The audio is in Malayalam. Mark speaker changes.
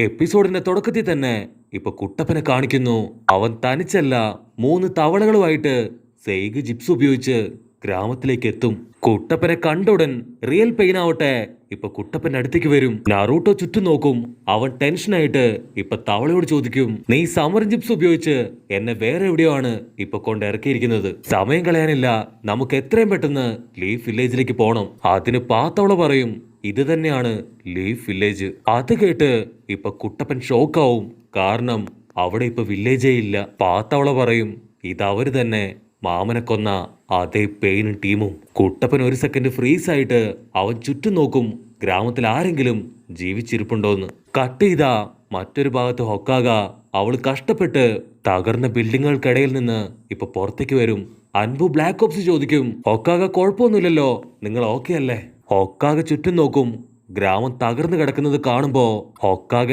Speaker 1: എപ്പിസോഡിന്റെ തുടക്കത്തിൽ തന്നെ ഇപ്പൊ കുട്ടപ്പനെ കാണിക്കുന്നു. അവൻ തനിച്ചല്ല, 3 തവളകളുമായിട്ട് സെയ്ഗ് ജിപ്സ് ഉപയോഗിച്ച് ഗ്രാമത്തിലേക്ക് എത്തും. കുട്ടപ്പനെ കണ്ടുടൻ റിയൽ പെയിൻ ആവട്ടെ ഇപ്പൊ കുട്ടപ്പന്റെ അടുത്തേക്ക് വരും. നറൂട്ടോ ചുറ്റും നോക്കും. അവൻ ടെൻഷനായിട്ട് ഇപ്പൊ തവളയോട് ചോദിക്കും, നീ സമരം ജിപ്സ് ഉപയോഗിച്ച് എന്നെ വേറെ എവിടെയോ ആണ് ഇപ്പൊ കൊണ്ട് ഇറക്കിയിരിക്കുന്നത്. സമയം കളയാനില്ല, നമുക്ക് എത്രയും പെട്ടെന്ന് ലീഫ് വില്ലേജിലേക്ക് പോണം. അതിന് പാത്തവള പറയും, ഇത് തന്നെയാണ് ലീഫ് വില്ലേജ്. അത് കേട്ട് ഇപ്പൊ കുട്ടപ്പൻ ഷോക്കാവും. കാരണം അവിടെ ഇപ്പൊ വില്ലേജേ ഇല്ല. പാത്തവള പറയും, ഇതവര് തന്നെ മാമനെ കൊന്ന അതേ പെയിനും ടീമും. കുട്ടപ്പൻ ഒരു സെക്കൻഡ് ഫ്രീസ് ആയിട്ട് അവൻ ചുറ്റും നോക്കും, ഗ്രാമത്തിൽ ആരെങ്കിലും ജീവിച്ചിരിപ്പുണ്ടോന്ന്. കട്ട് ചെയ്താ മറ്റൊരു ഭാഗത്ത് ഹൊക്കാഗ അവൾ കഷ്ടപ്പെട്ട് തകർന്ന ബിൽഡിങ്ങുകൾക്കിടയിൽ നിന്ന് ഇപ്പൊ പുറത്തേക്ക് വരും. അൻപു ബ്ലാക്ക് ഓപ്സ് ചോദിക്കും, ഹൊക്കാഗ കുഴപ്പമൊന്നുമില്ലല്ലോ, നിങ്ങൾ ഓക്കെ അല്ലേ? ഹൊക്കാഗ ചുറ്റും നോക്കും. ഗ്രാമം തകർന്നു കിടക്കുന്നത് കാണുമ്പോ ഹൊക്കാഗ